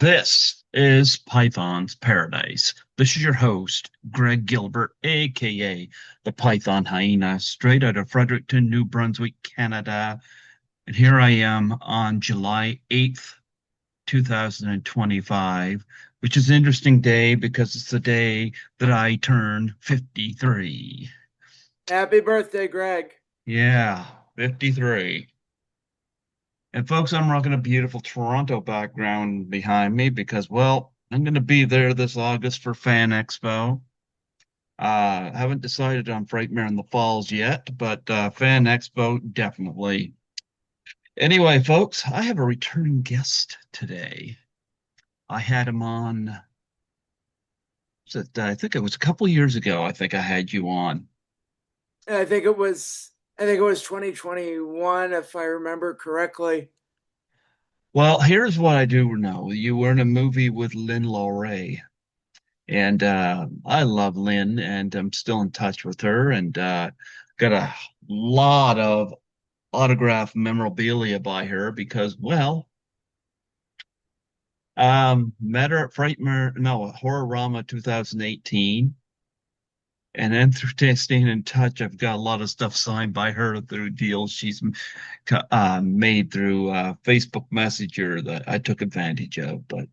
This is Python's Paradise. This is your host, Greg Gilbert, aka the Python Hyena, straight out of Fredericton, New Brunswick, Canada. And here I am on July 8th, 2025, which is an interesting day because it's the day that I turn 53. Happy birthday, Greg. Yeah, 53. And folks, I'm rocking a beautiful Toronto background behind me because, well, I'm going to be there this August for Fan Expo. Haven't decided on Frightmare in the Falls yet, but Fan Expo definitely. Anyway, folks, I have a returning guest today. I had him on, I think it was a couple years ago. I think I had you on. I think it was 2021 if I remember correctly. Well, here's what I do know. You were in a movie with Lynn Laurie. And I love Lynn, and I'm still in touch with her, and got a lot of autographed memorabilia by her because, well, met her at Frightmare, no, Horrorama 2018, and then through staying in touch, I've got a lot of stuff signed by her through deals she's made through Facebook Messenger that I took advantage of. But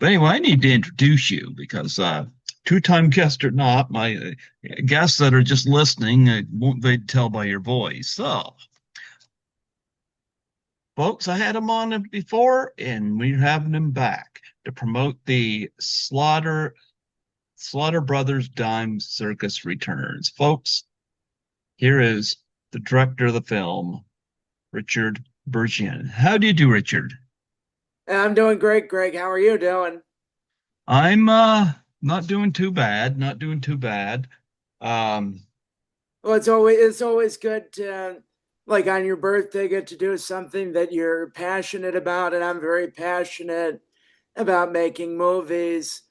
anyway, I need to introduce you because two-time guest or not, my guests that are just listening won't they tell by your voice. So, folks, I had him on before, and we're having him back to promote the Slaughter Brothers Dime Circus returns. Folks, here is the director of the film, Richard Burgin. How do you do, Richard? I'm doing great, Greg. How are you doing? I'm not doing too bad, not doing too bad. Um Well, it's always good to like on your birthday get to do something that you're passionate about, and I'm very passionate about making movies.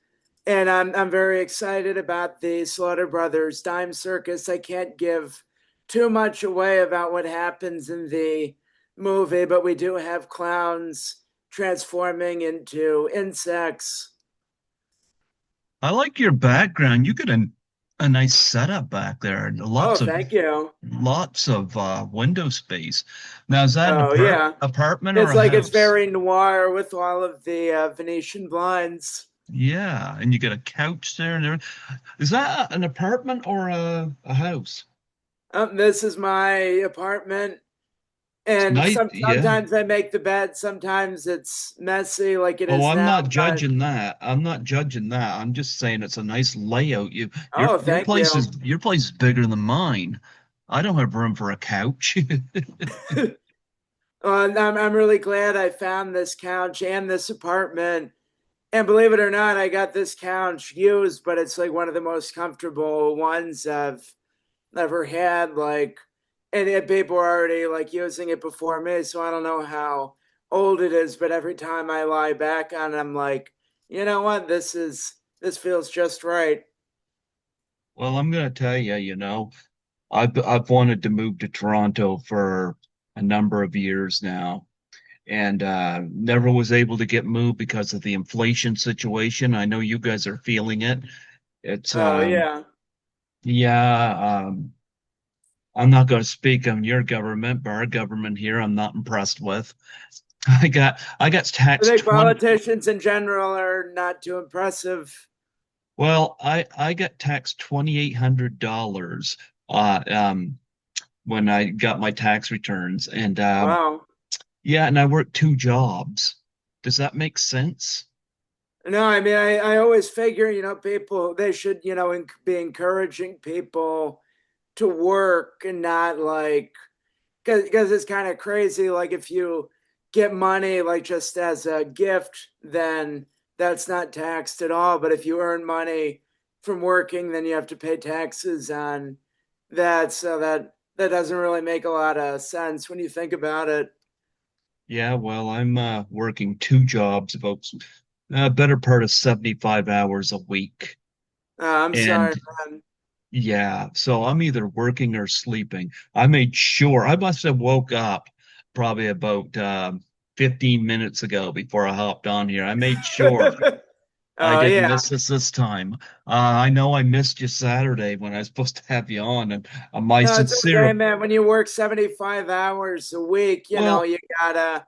And I'm very excited about the Slaughter Brothers Dime Circus. I can't give too much away about what happens in the movie, but we do have clowns transforming into insects. I like your background. You got a nice setup back there and Oh, lots of thank you. window space. Now, is that an Oh, yeah. apartment or It's a like it's house? very noir with all of the Venetian blinds. Yeah, and you got a couch there and everything. Is that an apartment or a house? This is my apartment. It's And nice, yeah. sometimes I make the bed, sometimes it's messy like it Oh, is I'm now. not But judging that. I'm not judging that. I'm just saying it's a nice layout. oh, thank you. Your place is bigger than mine. I don't have room for a couch. I'm really glad I found this couch and this apartment. And believe it or not, I got this couch used, but it's like one of the most comfortable ones I've ever had. Like, and people are already like using it before me, so I don't know how old it is. But every time I lie back on it, I'm like, you know what? This feels just right. Well, I'm gonna tell you, I've wanted to move to Toronto for a number of years now, and never was able to get moved because of the inflation situation. I know you guys are feeling it. It's Oh yeah. yeah, I'm not going to speak on your government, but our government here, I'm not impressed with. I got I taxed think 20. politicians in general are not too impressive. Well, I got taxed $2,800 when I got my tax returns, and Wow. yeah, and I worked two jobs. Does that make sense? No, I mean, I always figure, people, they should, be encouraging people to work and not like, because it's kind of crazy. Like, if you get money, like, just as a gift, then that's not taxed at all. But if you earn money from working, then you have to pay taxes on that. So that doesn't really make a lot of sense when you think about it. Yeah, well, I'm working two jobs, about better part of 75 hours a week. I'm And sorry, man. yeah, so I'm either working or sleeping. I made sure I must have woke up probably about 15 minutes ago before I hopped on here. I made sure I Oh didn't yeah. miss this time. I know I missed you Saturday when I was supposed to have you on, and my No, it's okay, sincere, man. When you work 75 hours a week, well, you gotta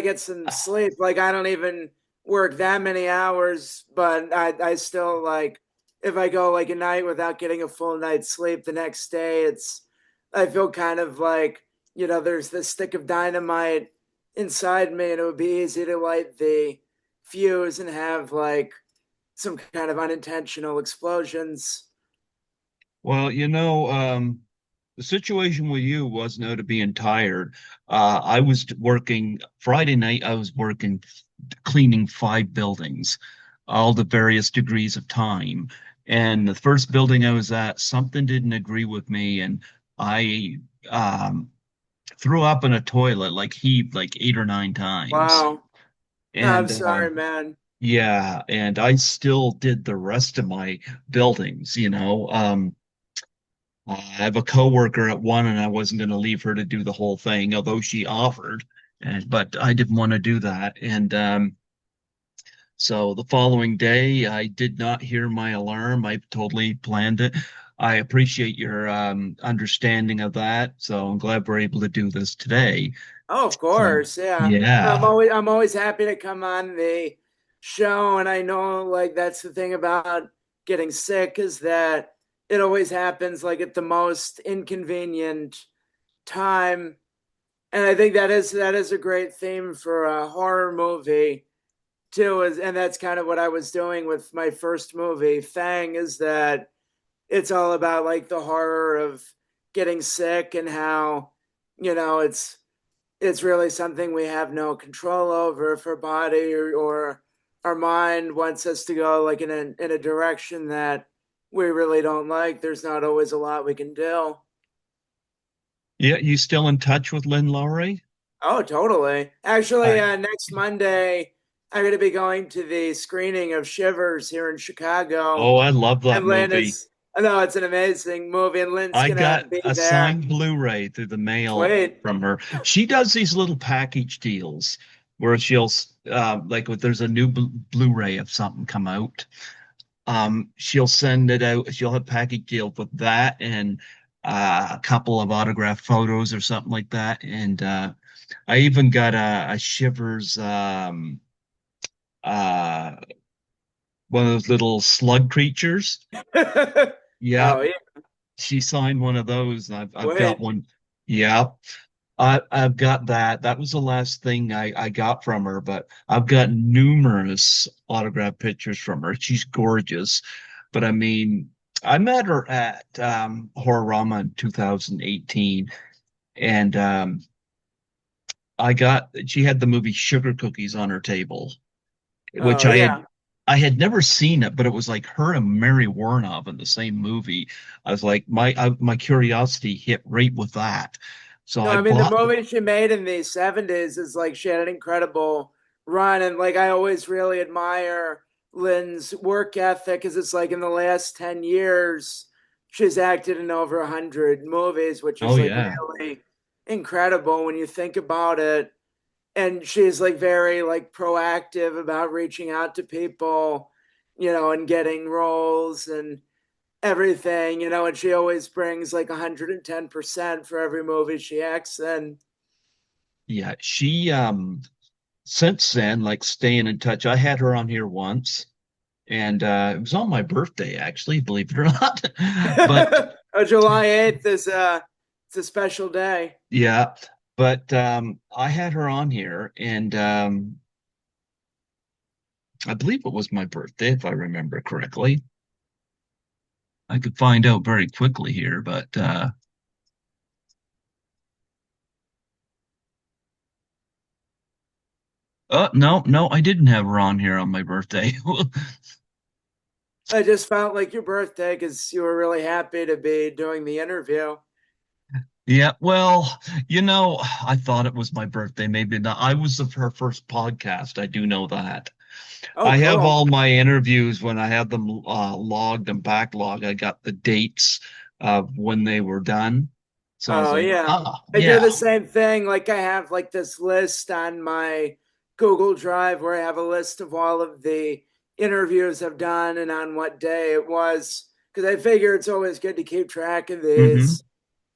get some sleep. Like I don't even work that many hours, but I still like if I go like a night without getting a full night's sleep the next day, I feel kind of like, there's this stick of dynamite inside me, and it would be easy to light the fuse and have like some kind of unintentional explosions. well, the situation with you wasn't out of being tired. I was working Friday night. I was working cleaning 5 buildings, all the various degrees of time. And the first building I was at, something didn't agree with me, and I threw up in a toilet, like heaved like 8 or 9 times. Wow. No, I'm And sorry, man. yeah, and I still did the rest of my buildings, I have a coworker at one, and I wasn't going to leave her to do the whole thing, although she offered, but I didn't want to do that. And so the following day, I did not hear my alarm. I totally planned it. I appreciate your understanding of that. So I'm glad we're able to do this today. Oh, of So course, yeah. I'm yeah. always I'm always happy to come on the show, and I know like that's the thing about getting sick is that it always happens like at the most inconvenient time. And I think that is a great theme for a horror movie too, and that's kind of what I was doing with my first movie, Fang, is that it's all about like the horror of getting sick and how, it's really something we have no control over if our body or our mind wants us to go like in a direction that we really don't like. There's not always a lot we can do. Yeah, you still in touch with Lynn Lowry? Oh, totally. Actually, I, next Monday, I'm going to be going to the screening of Shivers here in oh, Chicago. I love that And Lynn movie. is, I know it's an amazing movie, and Lynn's I going to got be a there. signed Blu-ray through the mail Sweet. from her. She does these little package deals where she'll like if there's a new Blu-ray of something come out, she'll send it out. She'll have package deal with that and a couple of autographed photos or something like that. And I even got a Shivers uh one of those little slug creatures. Yeah, Oh, yeah. she signed one of those. I've got Sweet. one. Yeah, I've got that. That was the last thing I got from her, but I've got numerous autographed pictures from her. She's gorgeous. But I mean, I met her at Horrorama in 2018, and she had the movie Sugar Cookies on her table, which Oh, yeah. I had never seen it, but it was like her and Mary Warnoff in the same movie. I was like, my curiosity hit right with that. So No, I I mean the bought. movie she made in the 70s is like she had an incredible run, and like I always really admire Lynn's work ethic because it's like in the last 10 years she's acted in over 100 movies, which Oh is like yeah. really incredible when you think about it. And she's like very like proactive about reaching out to people, and getting roles and everything, and she always brings like 110% for every movie she acts in. Yeah, she since then, like staying in touch. I had her on here once, and it was on my birthday, actually, believe it or not. But Oh, July 8th is it's a special day. yeah, but I had her on here, and I believe it was my birthday, if I remember correctly. I could find out very quickly here, but no, no, I didn't have her on here on my birthday. I just felt like your birthday because you were really happy to be doing the interview. Yeah, well, I thought it was my birthday. Maybe not. I was her first podcast. I do know that. Oh, I have cool. all my interviews when I have them logged and backlogged. I got the dates of when they were done. So I was Oh like, yeah. ah, I do yeah. the same thing. Like I have like this list on my Google Drive where I have a list of all of the interviews I've done and on what day it was. Because I figure it's always good to keep track of Hmm. these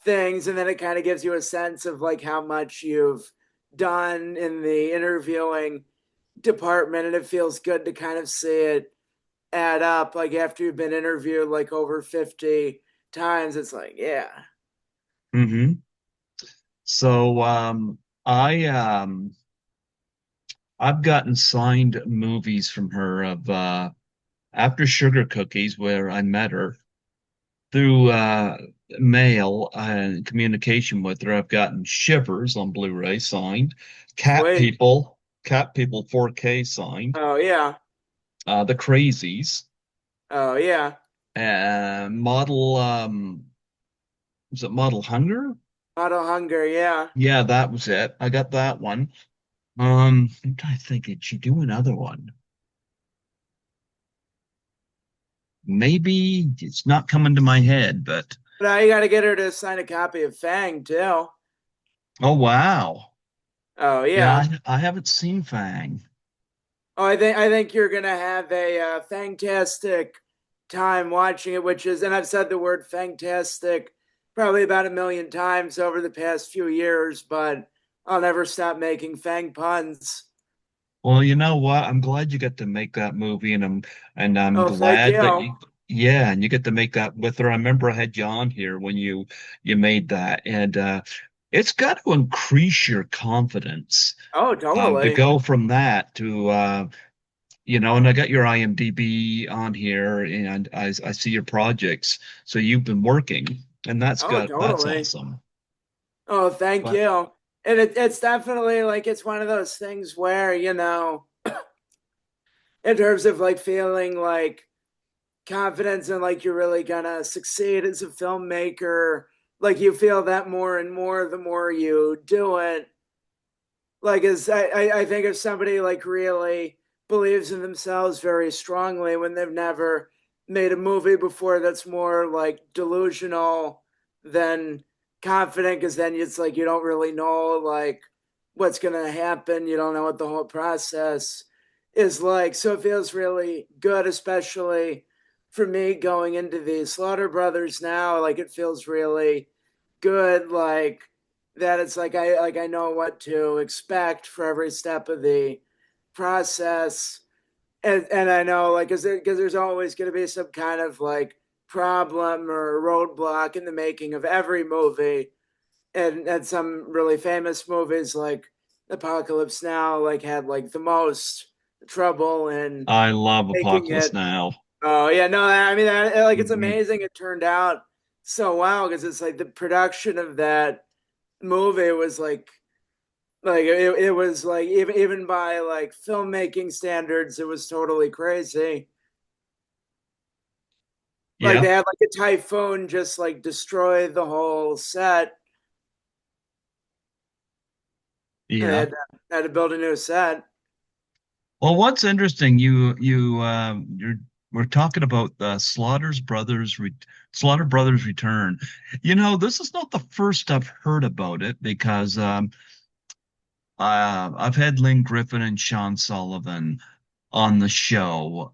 things. And then it kind of gives you a sense of like how much you've done in the interviewing department. And it feels good to kind of see it add up. Like after you've been interviewed like over 50 times, it's like, yeah. Hmm. So I I've gotten signed movies from her of after Sugar Cookies, where I met her through mail and communication with her. I've gotten Shivers on Blu-ray signed, Sweet. Cat People 4K signed, Oh yeah. The Crazies, Oh yeah. and Model was it Model Hunger? Model Hunger, yeah. Yeah, that was it. I got that one. I'm trying to think, did she do another one? Maybe it's not coming to my head, but But now you gotta get her to sign a copy of Fang too. oh wow. Oh Yeah, yeah. I haven't seen Fang. Oh, I think you're gonna have a fantastic time watching it, which is, and I've said the word fantastic probably about a million times over the past few years, but I'll never stop making Fang puns. Well, you know what? I'm glad you got to make that movie, and I'm Oh, thank glad that you. you, yeah, and you get to make that with her. I remember I had you on here when you made that, and it's got to increase your confidence Oh, to totally. go from that to and I got your IMDb on here, and I see your projects. So you've been working, and Oh, that's totally. awesome. Oh, thank But you. And it's definitely like it's one of those things where, in terms of like feeling like confidence and like you're really gonna succeed as a filmmaker, like you feel that more and more the more you do it. Like as I think if somebody like really believes in themselves very strongly when they've never made a movie before, that's more like delusional than confident, because then it's like you don't really know like what's gonna happen. You don't know what the whole process is like. So it feels really good, especially for me going into the Slaughter Brothers now. Like it feels really good. Like that it's like I know what to expect for every step of the process, and I know like because there's always going to be some kind of like problem or roadblock in the making of every movie, and some really famous movies like Apocalypse Now like had like the most trouble in I love making Apocalypse it. Now. Oh yeah, no, I mean like it's Hmm. amazing it turned out so well, because it's like the production of that movie was like it was like even by like filmmaking standards it was totally crazy. Like they Yeah, had like a typhoon just like destroy the whole set, and they yeah. had to build a new set. Well, what's interesting, you're we're talking about the Slaughter Brothers Return. This is not the first I've heard about it because I've had Lynn Griffin and Sean Sullivan on the show.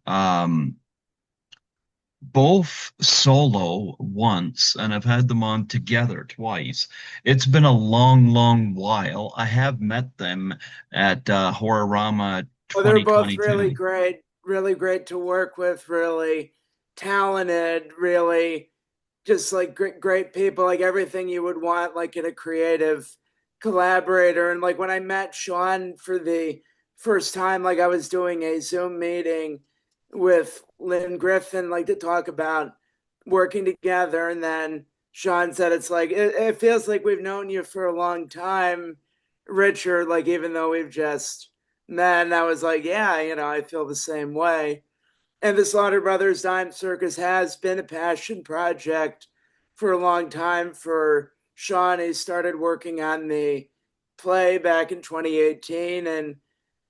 Both solo once, and I've had them on together twice. It's been a long, long while. I have met them at Horrorama Well, they're both 2022. really great to work with, really talented, really just like great people, like everything you would want like in a creative collaborator. And like when I met Sean for the first time, like I was doing a Zoom meeting with Lynn Griffin, like to talk about working together. And then Sean said, it's like it feels like we've known you for a long time, Richard, like even though we've just met. And I was like, yeah, I feel the same way. And the Slaughter Brothers Dime Circus has been a passion project for a long time for Sean. He started working on the play back in 2018, and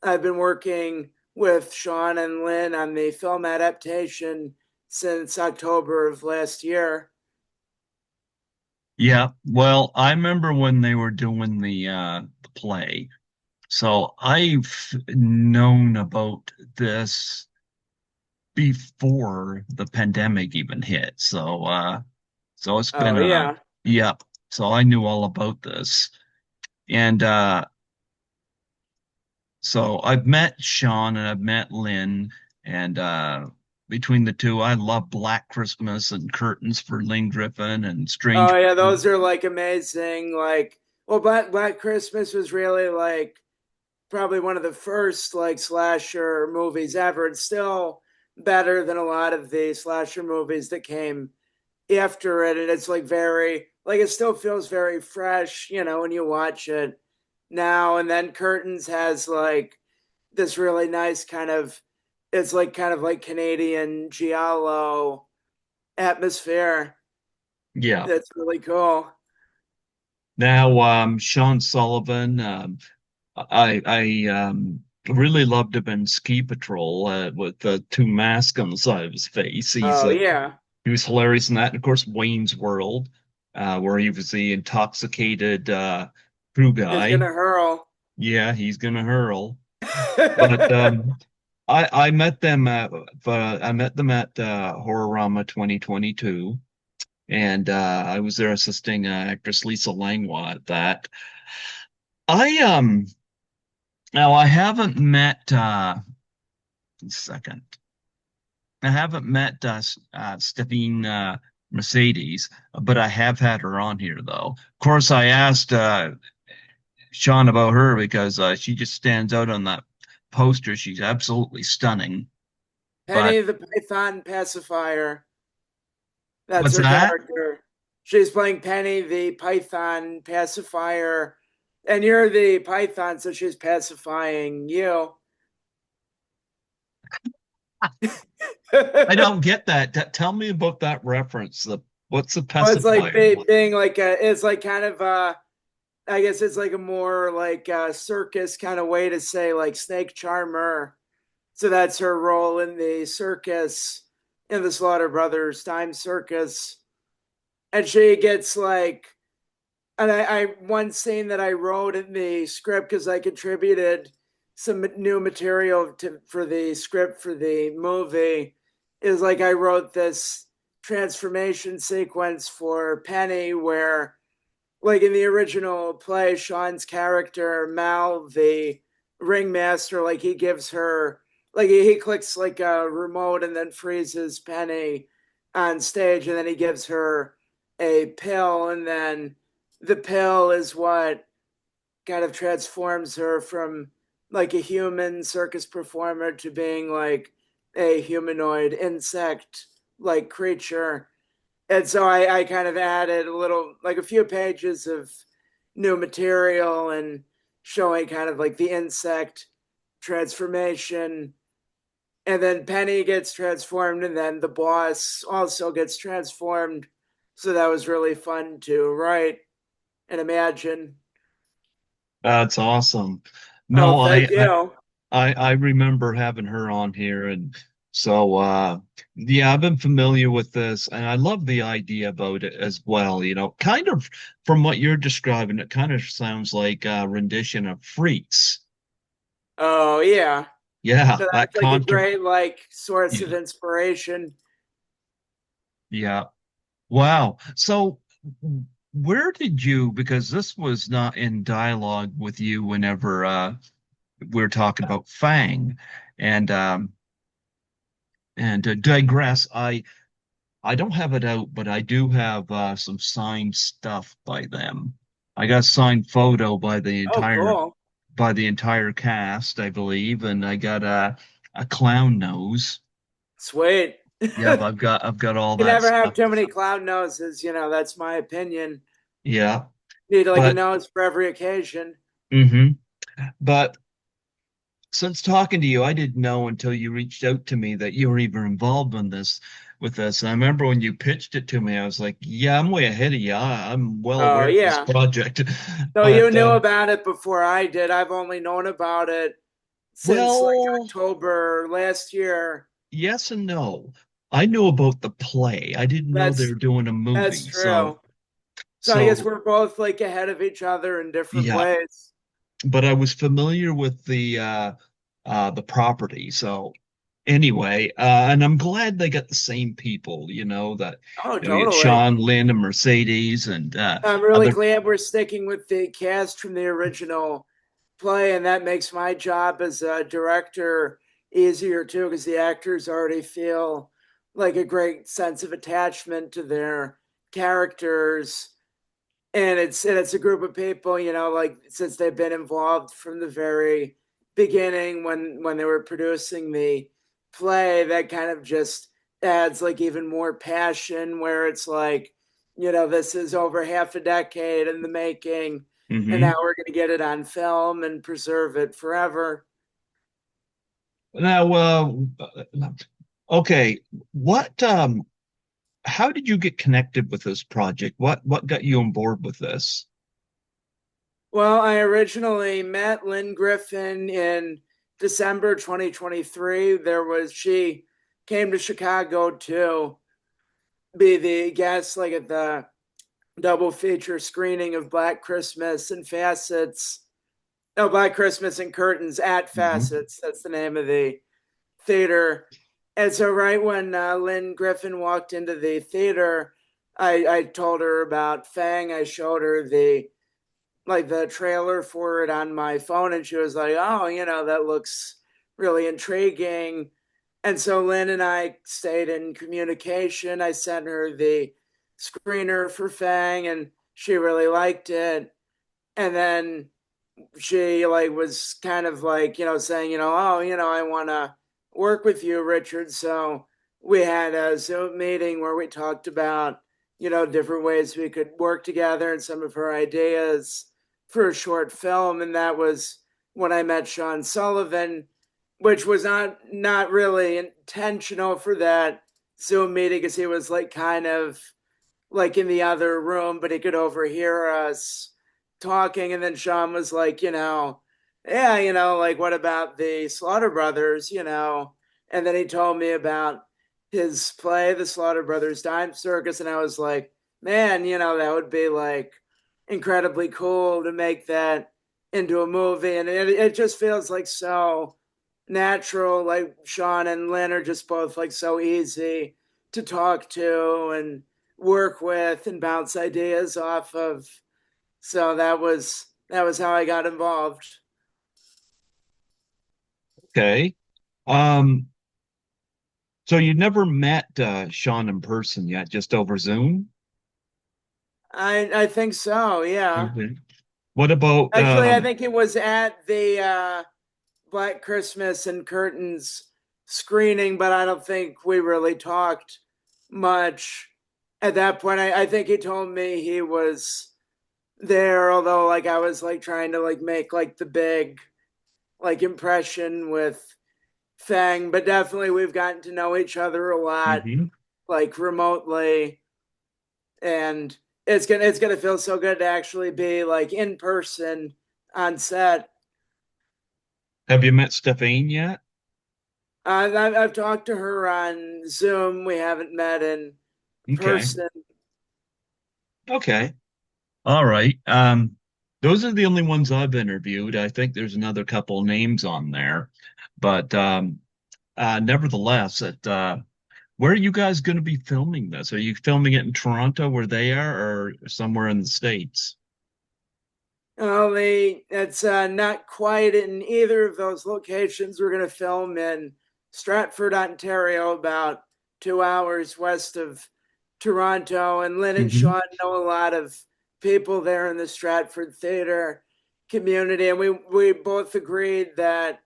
I've been working with Sean and Lynn on the film adaptation since October of last year. Yeah. Well, I remember when they were doing the play. So I've known about this before the pandemic even hit. So it's been Oh yeah. yeah. So I knew all about this. And so I've met Sean and I've met Lynn, and between the two, I love Black Christmas and Curtains for Lynn Griffin and Oh Strange yeah, Brew. those are like amazing. Like, well, Black Christmas was really like probably one of the first like slasher movies ever. It's still better than a lot of the slasher movies that came after it, and it's like very like it still feels very fresh, when you watch it now. And then Curtains has like this really nice kind of it's like kind of like Canadian giallo atmosphere. Yeah. That's really cool. Now, Sean Sullivan, I really loved him in Ski Patrol with the two masks on the side of his face. Oh yeah, He was hilarious in that. And of course, Wayne's World, where he was the intoxicated crew it's guy. gonna hurl. Yeah, he's gonna hurl. But I met them at Horrorama 2022, and I was there assisting actress Lisa Langlois at that. I now I haven't met second. I haven't met Stephine Mercedes, but I have had her on here though. Of course, I asked Sean about her because she just stands out on that poster. She's absolutely stunning. But Penny the Python pacifier. That's what's her that? character. She's playing Penny the Python pacifier, and you're the Python, so she's pacifying you. I Well, don't get that. Tell me about that reference. What's the it's like pacifier? being like it's like kind of I guess it's like a more like circus kind of way to say like snake charmer. So that's her role in the circus in the Slaughter Brothers Time Circus, and she gets like and I one scene that I wrote in the script because I contributed some new material for the script for the movie is like I wrote this transformation sequence for Penny where like in the original play Sean's character Mal the ringmaster like he gives her like he clicks like a remote and then freezes Penny on stage and then he gives her a pill and then the pill is what kind of transforms her from like a human circus performer to being like a humanoid insect like creature. And so I kind of added a little, like a few pages of new material and showing kind of like the insect transformation. And then Penny gets transformed, and then the boss also gets transformed. So that was really fun to write and imagine. That's awesome. Oh, No, thank you. I remember having her on here, and so yeah, I've been familiar with this, and I love the idea about it as well. You know, kind of from what you're describing, it kind of sounds like a rendition of Freaks. Oh, yeah. Yeah, So that that's like a contra. great like source of Yeah, inspiration. yeah. Wow. So where did you, because this was not in dialogue with you whenever we're talking about Fang, and to digress, I don't have it out, but I do have some signed stuff by them. I got a signed photo Oh, cool. by the entire cast, I believe, and I got a clown nose. Sweet. Yep, You I've got all can that never have stuff. too many clown noses, that's my opinion. Yeah, Need like a but nose for every occasion. hmm but since talking to you, I didn't know until you reached out to me that you were even involved in this with this. And I remember when you pitched it to me, I was like, yeah, I'm way ahead of you. I'm well Oh, aware of this yeah. project. So you But knew about it before I did. I've only known about it since like well, October last year. yes and no. I knew about the play. I didn't know they That's were doing a that's movie. So true. So I guess So we're both like ahead of each other in different yeah, ways. but I was familiar with the property. So anyway, and I'm glad they got the same people, that Oh, you get totally. Sean, Lynn, and Mercedes and I'm really other. glad we're sticking with the cast from the original play, and that makes my job as a director easier too, because the actors already feel like a great sense of attachment to their characters, and it's a group of people, like since they've been involved from the very beginning when they were producing the play, that kind of just adds like even more passion, where it's like, this is over half a decade in the making, and now Mhm. we're going to get it on film and preserve it forever. Now, okay, what how did you get connected with this project? What got you on board with this? Well, I originally met Lynn Griffin in December 2023. She came to Chicago to be the guest, like at the double feature screening of Black Christmas and Facets. No, Black Christmas and Curtains at Hmm. Facets. That's the name of the theater. And so, right when Lynn Griffin walked into the theater, I told her about Fang. I showed her the trailer for it on my phone, and she was like, "Oh, that looks really intriguing." And so Lynn and I stayed in communication. I sent her the screener for Fang, and she really liked it. And then she like was kind of like, saying, "Oh, I want to work with you, Richard." So we had a Zoom meeting where we talked about, different ways we could work together and some of her ideas for a short film. And that was when I met Sean Sullivan, which was not really intentional for that Zoom meeting, because he was like kind of like in the other room, but he could overhear us talking. And then Sean was like, yeah, like what about the Slaughter Brothers, And then he told me about his play, The Slaughter Brothers Dime Circus. And I was like, man, that would be like incredibly cool to make that into a movie. And it just feels like so natural. Like Sean and Lynn are just both like so easy to talk to and work with and bounce ideas off of. So that was how I got involved. Okay. Um, so you never met Sean in person yet, just over Zoom? I think so, yeah. Okay. What about Actually, I think it was at the Black Christmas and Curtains screening, but I don't think we really talked much at that point. I think he told me he was there, although like I was like trying to like make like the big like impression with Fang, but definitely we've gotten to know each other a lot, mhm. like remotely, and it's gonna feel so good to actually be like in person on set. Have you met Stephanie yet? I've talked to her on Zoom. We haven't met in Okay. person. Okay. All right. Those are the only ones I've interviewed. I think there's another couple names on there, but nevertheless, where are you guys going to be filming this? Are you filming it in Toronto where they are, or somewhere in the States? Only it's not quite in either of those locations. We're going to film in Stratford, Ontario, about 2 hours west of Toronto. And Lynn and Hmm. Sean know a lot of people there in the Stratford theater community. And we both agreed that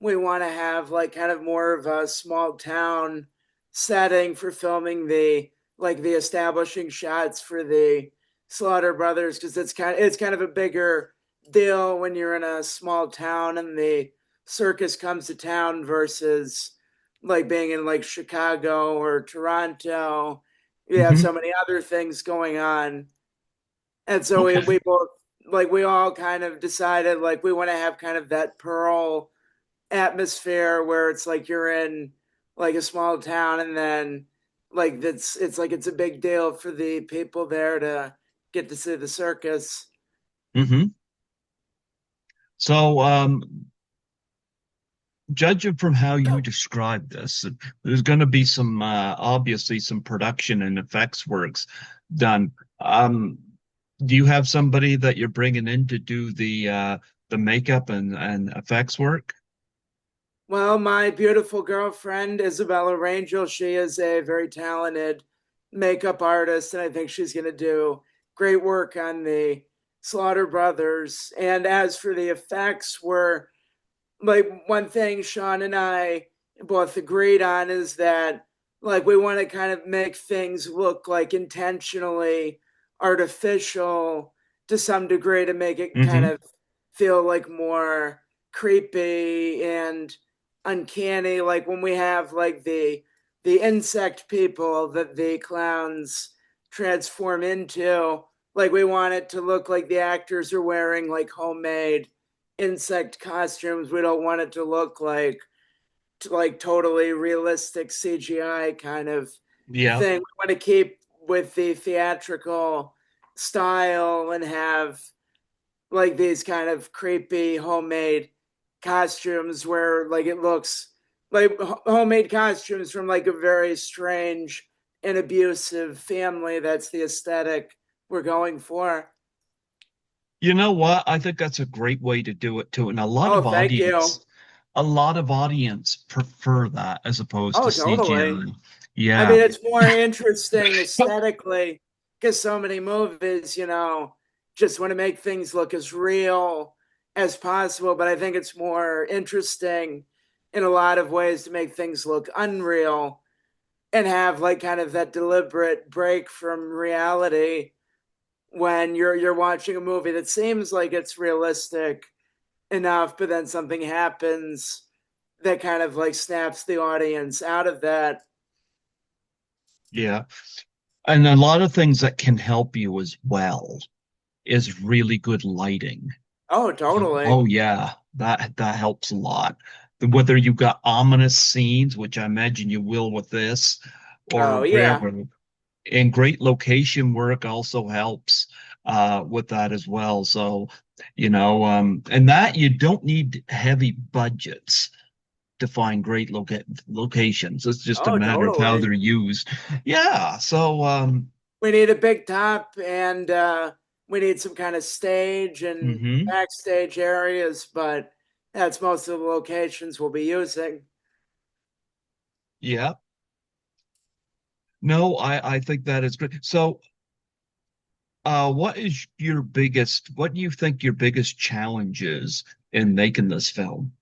we want to have like kind of more of a small town setting for filming the establishing shots for the Slaughter Brothers, because it's kind of a bigger deal when you're in a small town and the circus comes to town versus like being in like Chicago or Toronto. You have Hmm. so many other things going on. And so we, Okay. we both like we all kind of decided like we want to have kind of that Pearl atmosphere where it's like you're in like a small town, and then like it's like it's a big deal for the people there to get to see the circus. Hmm. So, judging from how you describe this, there's going to be some obviously some production and effects works done. Do you have somebody that you're bringing in to do the makeup and effects work? Well, my beautiful girlfriend, Isabella Rangel, she is a very talented makeup artist, and I think she's going to do great work on the Slaughter Brothers. And as for the effects, we're like one thing Sean and I both agreed on is that like we want to kind of make things look like intentionally artificial to some degree to make it kind Hmm. of feel like more creepy and uncanny, like when we have like the insect people that the clowns transform into, like we want it to look like the actors are wearing like homemade insect costumes. We don't want it to look like totally realistic CGI kind of Yeah. thing. We want to keep with the theatrical style and have like these kind of creepy homemade costumes where like it looks like homemade costumes from like a very strange and abusive family. That's the aesthetic we're going for. You know what? I think that's a great way to do it too. And Oh, thank you. a lot of audience prefer that as opposed to Oh, totally. CGI. I Yeah. mean, it's more interesting aesthetically because so many movies, just want to make things look as real as possible. But I think it's more interesting in a lot of ways to make things look unreal and have like kind of that deliberate break from reality when you're watching a movie that seems like it's realistic enough, but then something happens that kind of like snaps the audience out of that. Yeah. And a lot of things that can help you as well is really good lighting. Oh, Oh totally. yeah, that helps a lot. Whether you got ominous scenes, which I imagine you will with this, or Oh, yeah. wherever, and great location work also helps with that as well. So, and that you don't need heavy budgets to find great locations. It's just a Oh, matter of how totally. they're used. Yeah. So, We need a big top and we need some kind of stage and mhm, backstage areas, but that's most of the locations we'll be using. yeah. No, I think that is great. So, what do you think your biggest challenge is in making this film?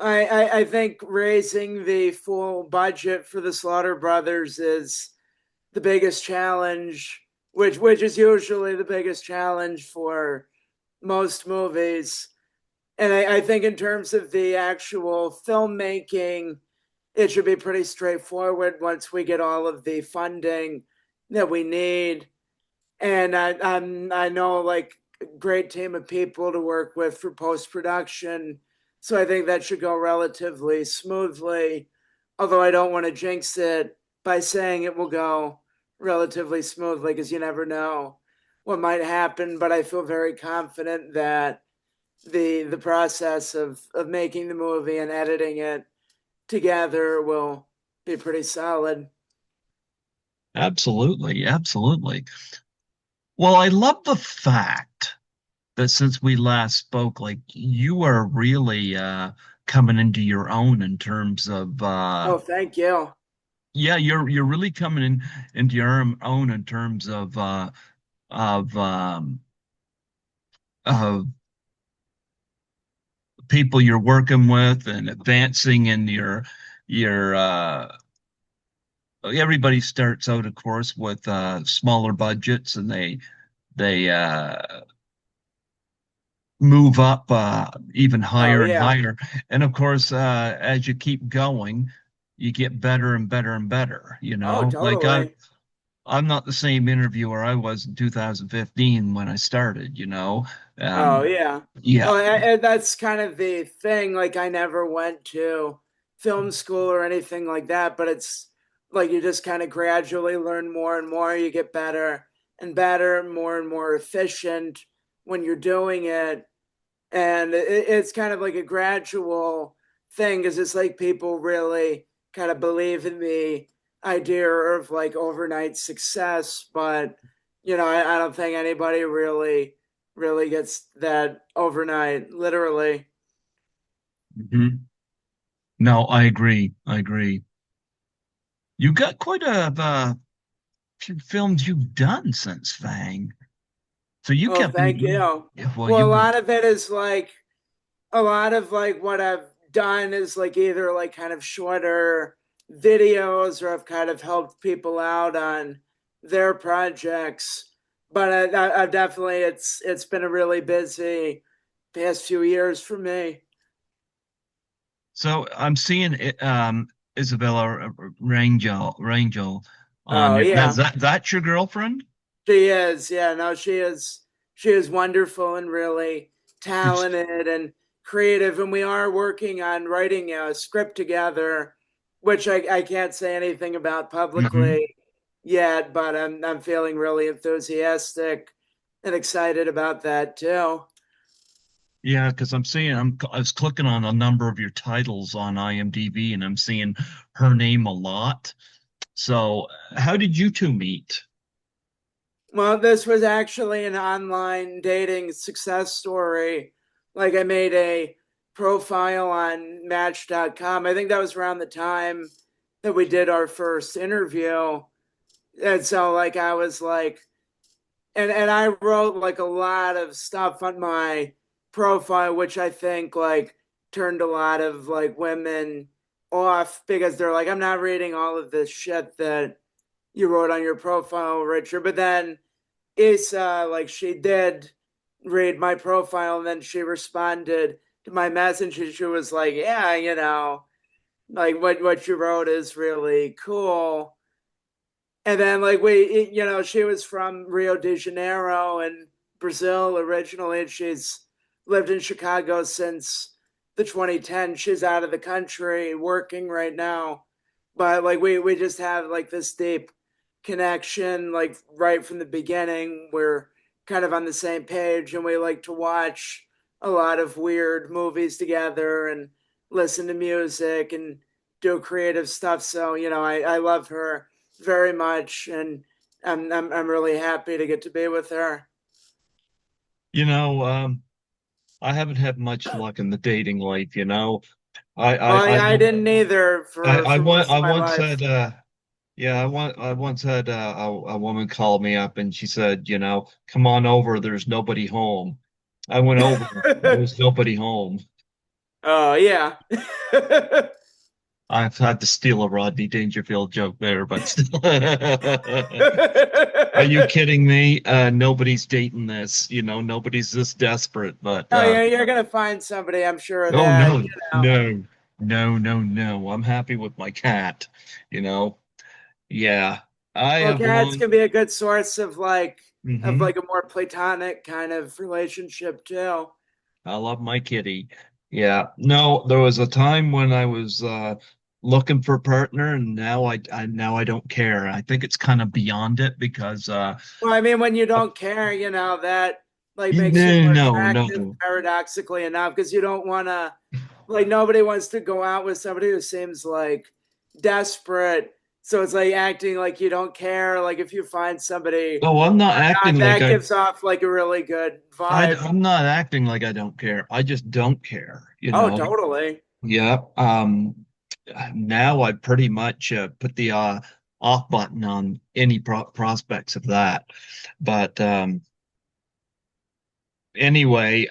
I think raising the full budget for the Slaughter Brothers is the biggest challenge, which is usually the biggest challenge for most movies. And I think in terms of the actual filmmaking, it should be pretty straightforward once we get all of the funding that we need. And I know like a great team of people to work with for post production, so I think that should go relatively smoothly. Although I don't want to jinx it by saying it will go relatively smoothly because you never know what might happen. But I feel very confident that the process of making the movie and editing it together will be pretty solid. Absolutely, absolutely. Well, I love the fact that since we last spoke, like you are really coming into your own in terms of Oh, thank you. yeah, you're really coming into your own in terms of of people you're working with and advancing in your everybody starts out, of course, with smaller budgets and they move up even Oh higher and yeah. higher. And of course, as you keep going, you get better and better and better, you Oh, know? Like totally. I'm not the same interviewer I was in 2015 when I started, you know? Oh Um, yeah. yeah, Oh, that's kind of the thing. Like, I never went to film school or anything like that, but it's like you just kind of gradually learn more and more. You get better and better, more and more efficient when you're doing it. And it's kind of like a gradual thing because it's like people really kind of believe in the idea of like overnight success, but I don't think anybody really gets that overnight, literally. Mhm. No, I agree. I agree. You got quite a few films you've done since Fang. So you Oh, kept in thank you. yeah, well, Well, a you've been lot of it is like a lot of like what I've done is like either like kind of shorter videos or I've kind of helped people out on their projects. But I definitely it's been a really busy past few years for me. so I'm seeing it, Isabella Rangel on Oh your yeah, that's your girlfriend? she is. Yeah, no, she is wonderful and really talented and creative. And we are working on writing a script together, which I can't say anything about Hmm. publicly yet, but I'm feeling really enthusiastic and excited about that too. Yeah, because I was clicking on a number of your titles on IMDb and I'm seeing her name a lot. So how did you two meet? Well, this was actually an online dating success story. Like I made a profile on Match.com. I think that was around the time that we did our first interview. And so like I was like and I wrote like a lot of stuff on my profile, which I think like turned a lot of like women off because they're like, I'm not reading all of this shit that you wrote on your profile, Richard. But then Isa, like she did read my profile and then she responded to my message and she was like, yeah, like what you wrote is really cool. And then like she was from Rio de Janeiro and Brazil originally, and she's lived in Chicago since the 2010. She's out of the country working right now, but like we just have like this deep connection, like right from the beginning. We're kind of on the same page, and we like to watch a lot of weird movies together and listen to music and do creative stuff. So I love her very much, and I'm really happy to get to be with her. You know, I haven't had much luck in the dating life, you know. I Oh, I I I didn't either for most I of my once life. had yeah, I once had a woman call me up and she said, you know, come on over, there's nobody home. I went over, there was nobody home. Oh yeah. I've had to steal a Rodney Dangerfield joke there, but still. Are you kidding me? Nobody's dating this, you know, nobody's this desperate, but Oh yeah, you're gonna find somebody. I'm sure of oh that. no, no, no. I'm happy with my cat, you know. Yeah. I Well, have cats long can be a good source of hmm like a more platonic kind of relationship too. I love my kitty. Yeah. No, there was a time when I was looking for a partner and now now I don't care. I think it's kind of beyond it because Well, I mean, when you don't care, that like makes you no, more no, attractive, no. paradoxically enough, because you don't want to, like, nobody wants to go out with somebody who seems like desperate. So it's like acting like you don't care. Like if you find somebody Oh, I'm not or not, acting like that gives off like a really good vibe. I'm not acting like I don't care. I just don't care, you Oh, know. totally. Yeah. Now I pretty much put the off button on any prospects of that. But anyway,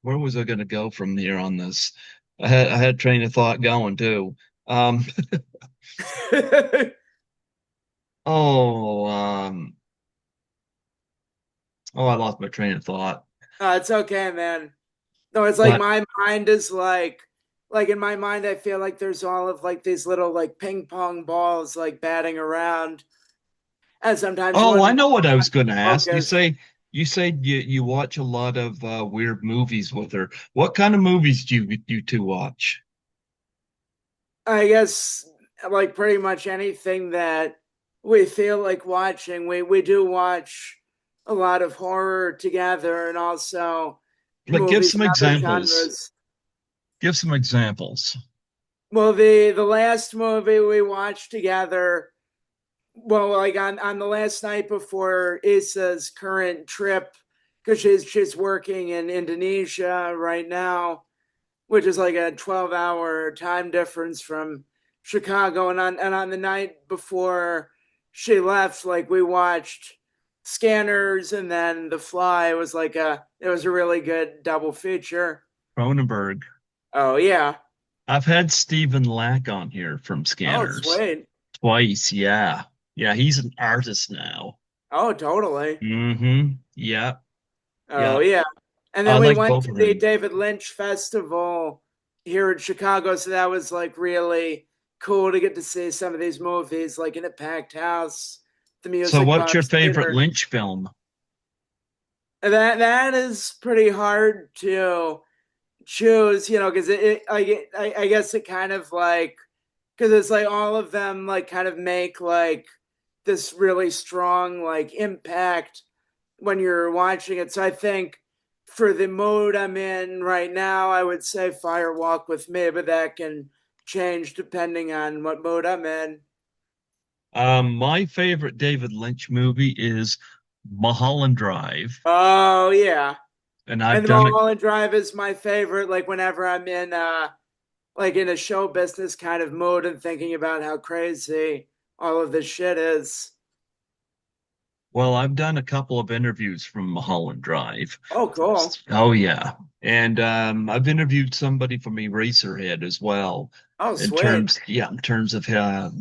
where was I going to go from here on this? I had a train of thought going too. Um, oh, oh, I lost my train of thought. It's okay, man. No, it's like But my mind is like in my mind, I feel like there's all of like these little like ping pong balls like batting around. And sometimes oh, I one know what I was going to ask. focus. You said you watch a lot of weird movies with her. What kind of movies do you two watch? I guess like pretty much anything that we feel like watching. We do watch a lot of horror together and also Like, give movies some and other examples. genres. Give some examples. Well, the last movie we watched together, well, like on the last night before Issa's current trip, because she's working in Indonesia right now, which is like a 12-hour time difference from Chicago. And on the night before she left, like we watched Scanners and then The Fly. It was a really good double feature. Cronenberg. Oh yeah. I've had Stephen Lack on here from Oh Scanners sweet. twice. Yeah. Yeah, he's an artist now. Oh totally. Yeah. Oh Yeah. yeah. And I then we like went both to of the them. David Lynch Festival here in Chicago, so that was like really cool to get to see some of these movies like in a packed house, the So Music what's your Box favorite Theater. Lynch film? That is pretty hard to choose, because I guess it kind of like because it's like all of them like kind of make like this really strong like impact when you're watching it. So I think for the mode I'm in right now, I would say Fire Walk with Me, but that can change depending on what mode I'm in. My favorite David Lynch movie is Mulholland Drive, Oh yeah. and I've And the done it. Mulholland Drive is my favorite, like whenever I'm in like in a show business kind of mode and thinking about how crazy all of this shit is. Well, I've done a couple of interviews from Mulholland Drive. Oh, cool. Oh yeah, and I've interviewed somebody from Eraserhead as well. Oh, sweet. In terms of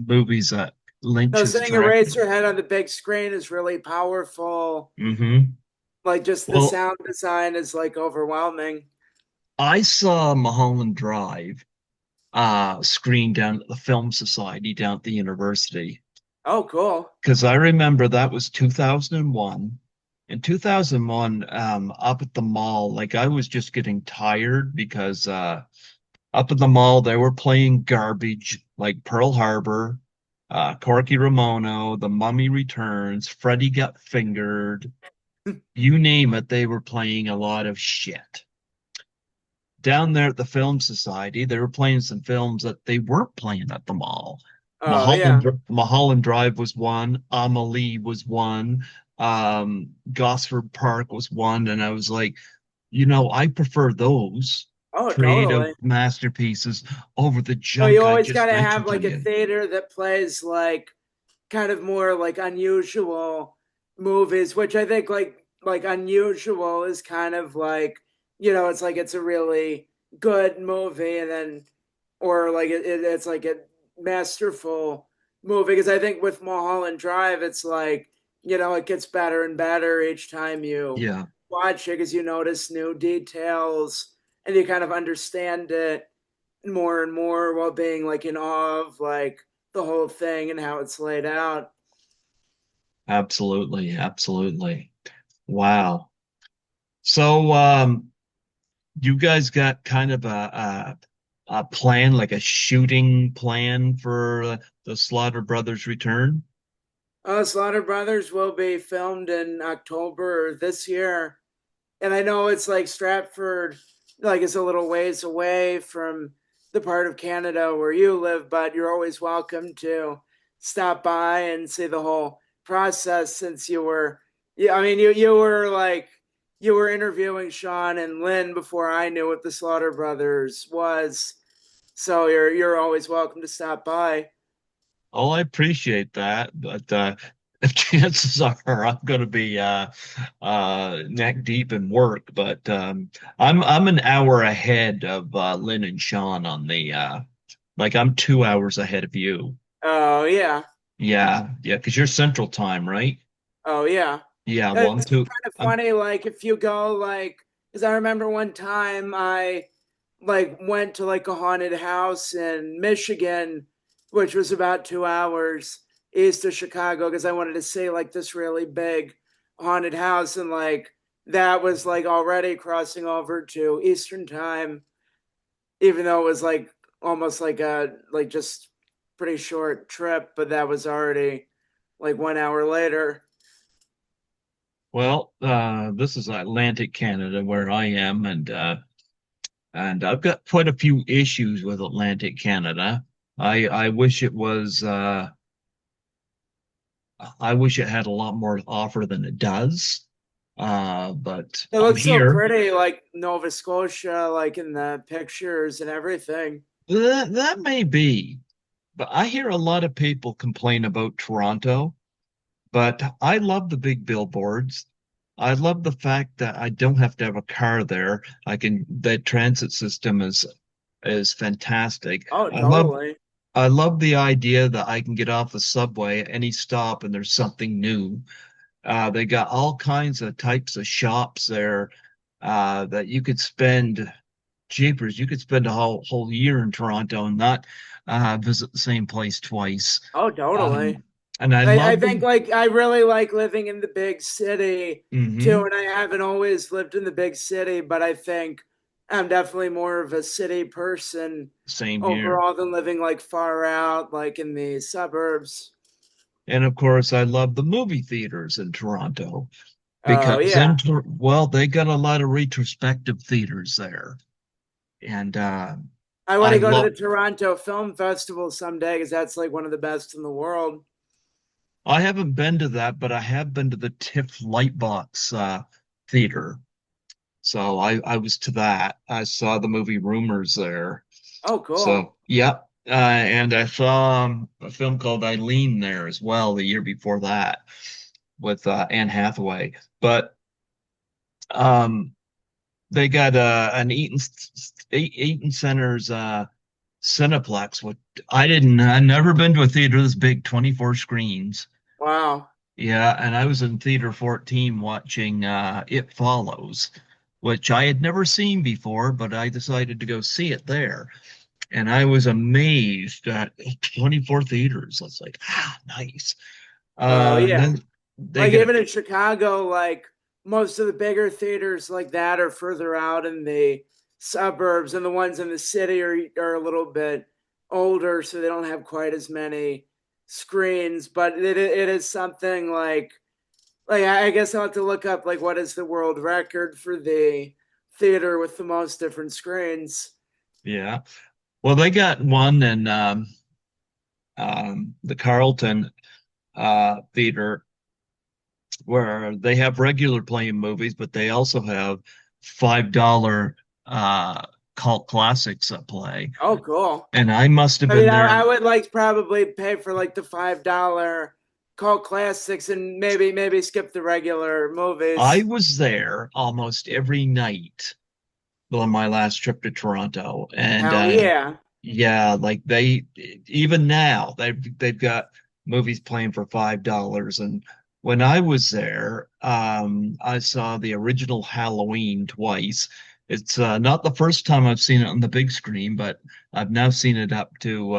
movies that Lynch No, has seeing directed. Eraserhead on the big screen is really powerful. Hmm. Like just the Well, sound design is like overwhelming. I saw Mulholland Drive screened down at the Film Society down at the university Oh, cool. because I remember that was 2001. In 2001, up at the mall, like I was just getting tired because up at the mall they were playing garbage like Pearl Harbor, Corky Ramono, The Mummy Returns, Freddy Got Fingered, you name it, they were playing a lot of shit. Down there at the Film Society, they were playing some films that they weren't playing at the mall. Oh, yeah. Mulholland Drive was one, Amelie was one, Gosford Park was one, and I was like, I prefer those Oh, creative totally. masterpieces over the No, you junk I always got just to have mentioned to like a you. theater that plays like kind of more like unusual movies, which I think like unusual is kind of like it's like it's a really good movie, and then or like it's like a masterful movie. Because I think with Mulholland Drive, it's like it gets better and better each time you Yeah, watch it because you notice new details and you kind of understand it more and more while being like in awe of like the whole thing and how it's laid out. absolutely, absolutely. Wow. So, you guys got kind of a plan, like a shooting plan for the Slaughter Brothers return? Slaughter Brothers will be filmed in October this year, and I know it's like Stratford, like it's a little ways away from the part of Canada where you live, but you're always welcome to stop by and see the whole process since you were, yeah, I mean, you were like, you were interviewing Sean and Lynn before I knew what the Slaughter Brothers was. So you're always welcome to stop by. Oh, I appreciate that, but chances are I'm going to be neck deep in work. But I'm an hour ahead of Lynn and Sean on the like I'm 2 hours ahead of you. Oh yeah. Yeah, yeah, because you're Central Time, right? Oh yeah. Yeah, well, It's kind of I'm funny, like if you go like, because I remember one time I like went to like a haunted house in Michigan, which was about 2 hours east of Chicago, because I wanted to see like this really big haunted house, and like that was like already crossing over to Eastern time, even though it was like almost like a like just pretty short trip, but that was already like 1 hour later. Well, this is Atlantic Canada where I am, and I've got quite a few issues with Atlantic Canada. I wish it was I wish it had a lot more to offer than it does. But It I'm looks so here. pretty, like Nova Scotia, like in the pictures and everything. That may be, but I hear a lot of people complain about Toronto. But I love the big billboards. I love the fact that I don't have to have a car there. That transit system is fantastic. Oh, totally. I love the idea that I can get off the subway at any stop and there's something new. They got all kinds of types of shops there that you could spend jeepers. You could spend a whole year in Toronto and not visit the same place twice. Oh, totally. Um, and I I love think the like I really like living in the big city too, hmm and I haven't always lived in the big city, but I think I'm definitely more of a city person same here. overall than living like far out, like in the suburbs. And of course, I love the movie theaters in Toronto Oh because yeah. well, they got a lot of retrospective theaters there. And I want I to go to the love Toronto Film Festival someday because that's like one of the best in the world. I haven't been to that, but I have been to the TIFF Lightbox theater. So I was to that. I saw the movie Rumors there. Oh, cool. So yep. And I saw a film called Eileen there as well the year before that with Anne Hathaway. But um, they got an Eaton Center's Cineplex. What I never been to a theater this big, 24 screens. Wow. Yeah, and I was in theater 14 watching It Follows, which I had never seen before, but I decided to go see it there. And I was amazed at 24 theaters. I was like, nice. Oh yeah. Then they Like get a even in Chicago, like most of the bigger theaters like that are further out in the suburbs, and the ones in the city are a little bit older, so they don't have quite as many screens. But it is something like I guess I'll have to look up like what is the world record for the theater with the most different screens. yeah. Well, they got one in the Carlton theater where they have regular playing movies, but they also have $5 uh, cult classics that play. Oh, cool. And I must have I mean, been I there. would like probably pay for like the $5 cult classics and maybe skip the regular I movies. was there almost every night on my last trip to Toronto, and Hell yeah. yeah, like they even now they've got movies playing for $5. And when I was there, I saw the original Halloween twice. It's not the first time I've seen it on the big screen, but I've now seen it up to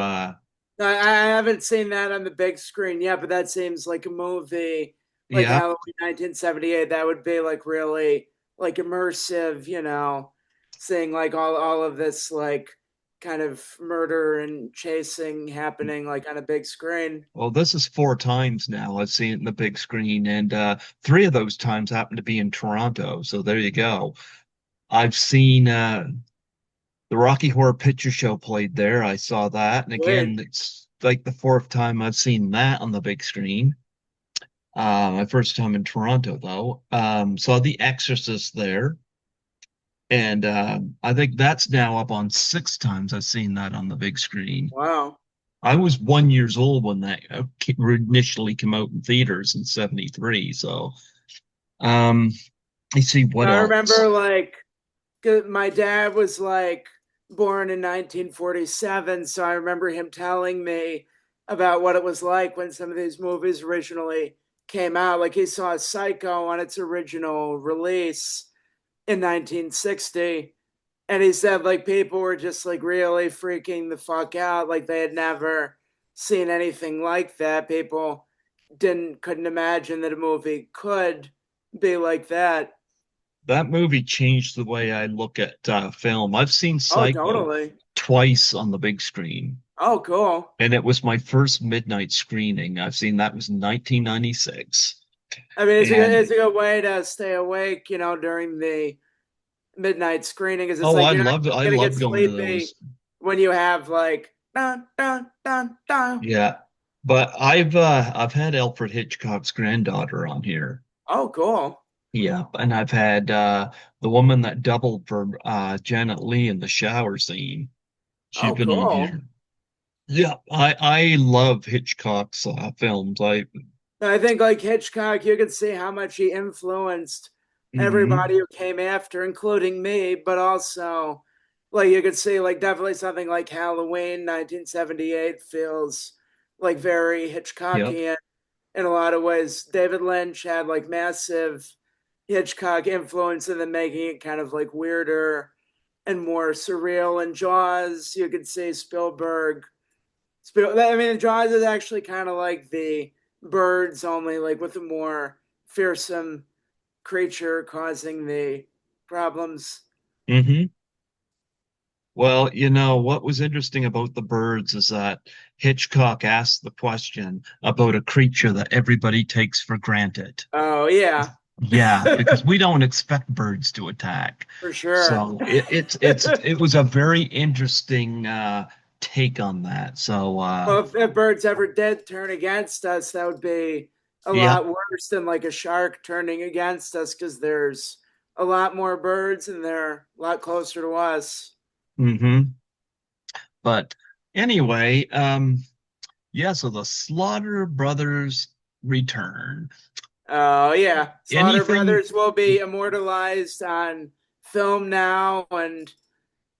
I haven't seen that on the big screen yet, but that seems like a movie like yeah. Halloween 1978. That would be like really like immersive, seeing like all of this like kind of murder and chasing happening like on a big screen. Well, this is four times now I've seen it in the big screen, and three of those times happen to be in Toronto. So there you go. I've seen the Rocky Horror Picture Show played there. I saw that. And Sweet. again, it's like the fourth time I've seen that on the big screen. My first time in Toronto, though. Saw The Exorcist there. And I think that's now up on six times I've seen that on the big screen. Wow. I was 1 years old when that initially came out in theaters in '73. So, um, let's see what I remember else. like my dad was like born in 1947, so I remember him telling me about what it was like when some of these movies originally came out. Like he saw Psycho on its original release in 1960, and he said like people were just like really freaking the fuck out, like they had never seen anything like that. People didn't couldn't imagine that a movie could be like that. That movie changed the way I look at film. I've seen Oh, Psycho totally. twice on the big screen. Oh, cool. And it was my first midnight screening. I've seen that was 1996. I mean, And it's a good way to stay awake, during the midnight screening, because it's oh, like you're not I gonna get love going to sleepy those. when you have like dun dun dun dun. Yeah. But I've had Alfred Hitchcock's granddaughter on here. Oh, cool. Yeah, and I've had the woman that doubled for Janet Leigh in the shower scene. She's Oh, been on cool. here. Yeah, I love Hitchcock's films. I think like Hitchcock, you could see how much he influenced everybody Mhm. who came after, including me, but also like you could see like definitely something like Halloween 1978 feels like very Yep. Hitchcockian in a lot of ways. David Lynch had like massive Hitchcock influence in them, making it kind of like weirder and more surreal. And Jaws, you could see Spielberg. I mean, Jaws is actually kind of like the birds, only like with a more fearsome creature causing the problems. hmm Well, you know, what was interesting about the birds is that Hitchcock asked the question about a creature that everybody takes for granted. Oh yeah, Yeah, because we don't expect birds to attack. for sure. So it was a very interesting take on that. So Well, if birds ever did turn against us, that would be a yeah. lot worse than like a shark turning against us, because there's a lot more birds and they're a lot closer to us. hmm But anyway, yeah, so the Slaughter Brothers return. Oh yeah, Slaughter Anything Brothers will be immortalized on film now, and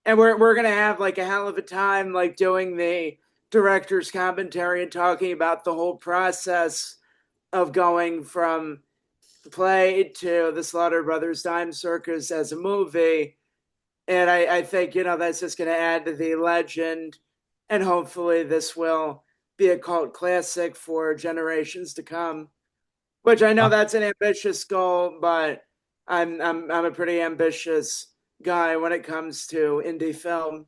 we're gonna have like a hell of a time like doing the director's commentary and talking about the whole process of going from the play to the Slaughter Brothers Dime Circus as a movie. And I think, that's just going to add to the legend. And hopefully, this will be a cult classic for generations to come, which I know uh, that's an ambitious goal, but I'm a pretty ambitious guy when it comes to indie film.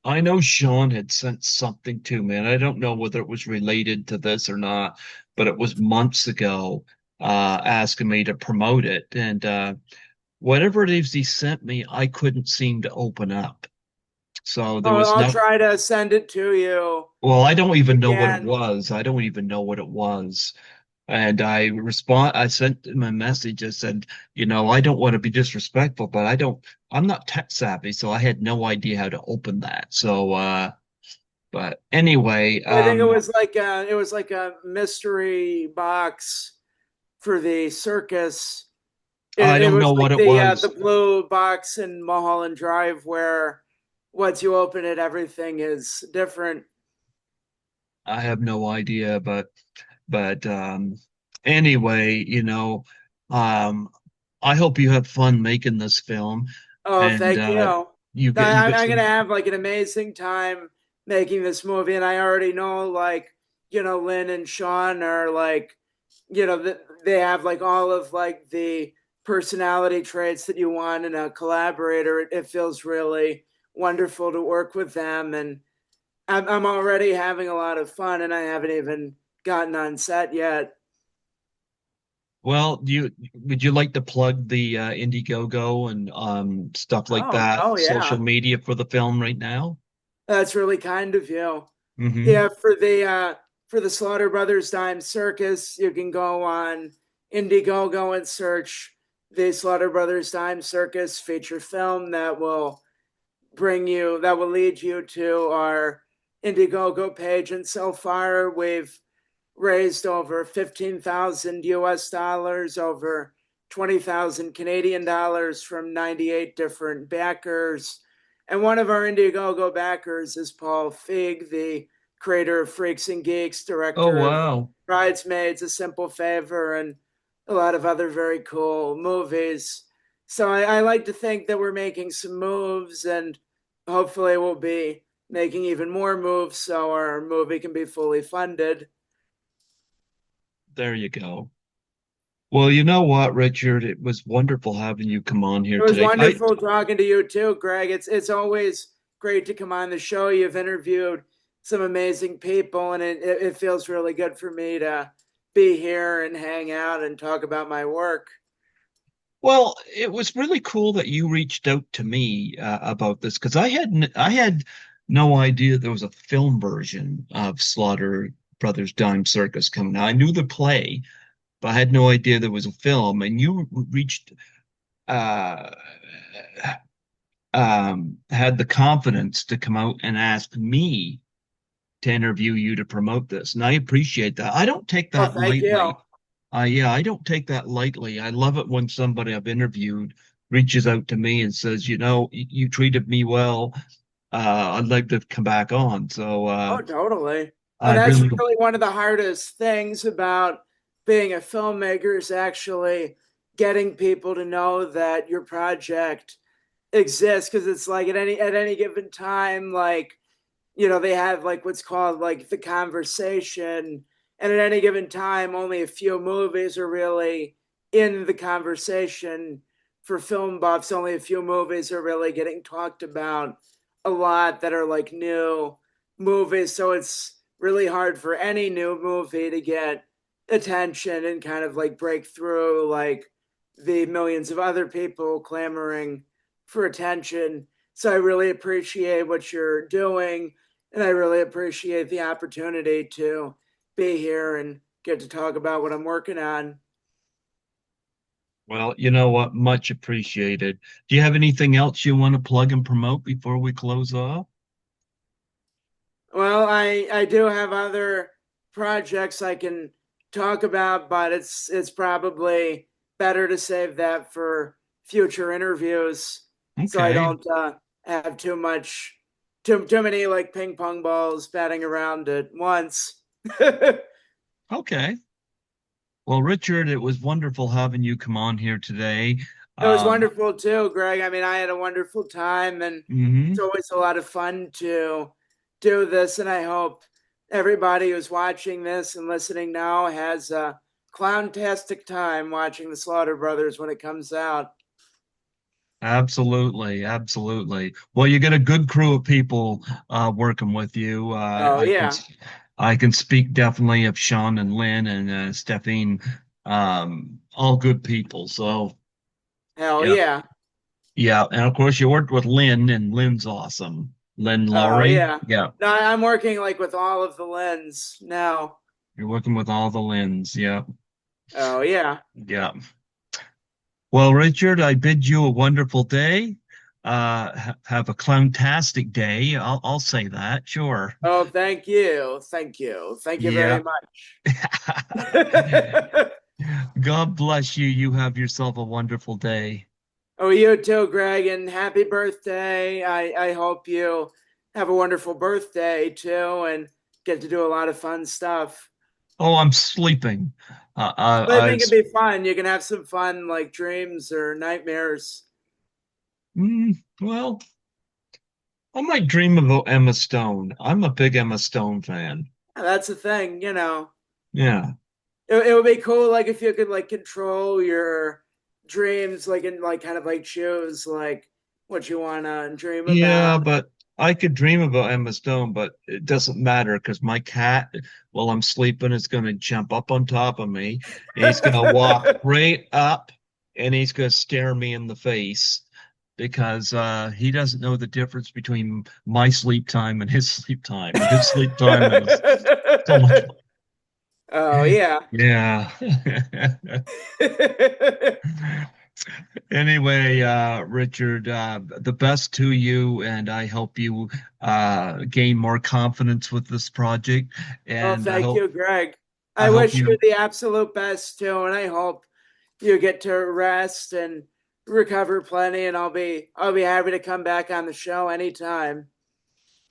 I know Sean had sent something to me, and I don't know whether it was related to this or not, but it was months ago, asking me to promote it. And whatever it is he sent me, I couldn't seem to open up. So there was I'll no, try to send it to you well, I don't even know what it again. was. I don't even know what it was. And I sent him a message. I said, you know, I don't want to be disrespectful, but I'm not tech savvy, so I had no idea how to open that. So, but anyway, I think it was like a mystery box for the circus. I It don't was know like what it the was. blue box in Mulholland Drive, where once you open it, everything is different. I have no idea, but anyway, you know, um, I hope you have fun making this film, Oh, and thank you. you get I'm gonna some. have like an amazing time making this movie, and I already know like Lynn and Sean are like they have like all of like the personality traits that you want in a collaborator. It feels really wonderful to work with them, and I'm already having a lot of fun, and I haven't even gotten on set yet. Well, would you like to plug the Indiegogo and stuff like that, Oh social yeah, media for the film right now? that's really kind of you. hmm Yeah, for the Slaughter Brothers Dime Circus, you can go on Indiegogo and search the Slaughter Brothers Dime Circus feature film. That will lead you to our Indiegogo page. And so far, we've raised over 15,000 US dollars, over 20,000 Canadian dollars from 98 different backers. And one of our Indiegogo backers is Paul Feig, the creator of Freaks and Geeks, Oh director of wow. Bridesmaids, A Simple Favor, and a lot of other very cool movies. So I like to think that we're making some moves, and hopefully we'll be making even more moves so our movie can be fully funded. There you go. Well, you know what, Richard? It was wonderful having you come on here It was today. wonderful talking to you too, Greg. It's always great to come on the show. You've interviewed some amazing people, and it feels really good for me to be here and hang out and talk about my work. Well, it was really cool that you reached out to me about this because I had no idea there was a film version of Slaughter Brothers Dime Circus coming out. I knew the play, but I had no idea there was a film. And you reached uh, had the confidence to come out and ask me to interview you to promote this, and I appreciate that. I don't take Oh, that thank you. lightly. Yeah, I don't take that lightly. I love it when somebody I've interviewed reaches out to me and says, you know, you treated me well. I'd like to come back on. So Oh, totally. I And that's really, really one of the hardest things about being a filmmaker is actually getting people to know that your project exists, because it's like at any given time, like, they have like what's called like the conversation, and at any given time only a few movies are really in the conversation. For film buffs, only a few movies are really getting talked about a lot that are like new movies, so it's really hard for any new movie to get attention and kind of like break through like the millions of other people clamoring for attention. So I really appreciate what you're doing, and I really appreciate the opportunity to be here and get to talk about what I'm working on. well, you know what? Much appreciated. Do you have anything else you want to plug and promote before we close off? Well, I do have other projects I can talk about, but it's probably better to save that for future interviews, so I Okay. don't have too many like ping pong balls batting around at once. It Okay. Well, Richard, it was wonderful having you come on here today. was Um, wonderful too, Greg. I mean, I had a wonderful time, and it's mhm. always a lot of fun to do this. And I hope everybody who's watching this and listening now has a clowntastic time watching the Slaughter Brothers when it comes out. Absolutely, absolutely. Well, you get a good crew of people working with you. Oh yeah, I can speak definitely of Sean and Lynn and Stephanie, all good people. So hell yeah, yeah, yeah. And of course, you worked with Lynn, and Lynn's awesome. Lynn oh Laurie. yeah. Yeah, No, I'm working like with all of the lens now. you're working with all the Lynns. Yeah, Oh yeah. yeah. Well, Richard, I bid you a wonderful day. Have a clowntastic day. I'll say that. Sure. Oh, thank you, thank you, thank you very Yeah. much. God bless you. You have yourself a wonderful day. Oh, you too, Greg, and happy birthday. I hope you have a wonderful birthday too and get to do a lot of fun stuff. Oh, I'm sleeping. Sleeping can be fun. You can have some fun like dreams or nightmares. well, I might dream about Emma Stone. I'm a big Emma Stone fan. That's the thing. Yeah. It would be cool like if you could like control your dreams, like and like kind of like choose like what you wanna dream about. Yeah, but I could dream about Emma Stone, but it doesn't matter because my cat, while I'm sleeping, is going to jump up on top of me and he's going to walk right up and he's going to stare me in the face because he doesn't know the difference between my sleep time and his sleep time. And his sleep time is so much. Oh yeah. Yeah. Anyway, Richard, the best to you, and I hope you gain more confidence with this project. Oh, And thank you, Greg. I I hope wish you you the absolute best too, and I hope you get to rest and recover plenty. And I'll be happy to come back on the show anytime.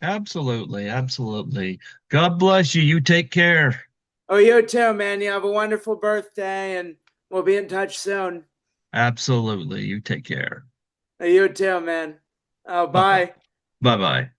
absolutely, absolutely. God bless you. You take care. Oh, you too, man. You have a wonderful birthday, and we'll be in touch soon. Absolutely. You take care. You too, man. Oh, Bye bye. bye. Bye bye.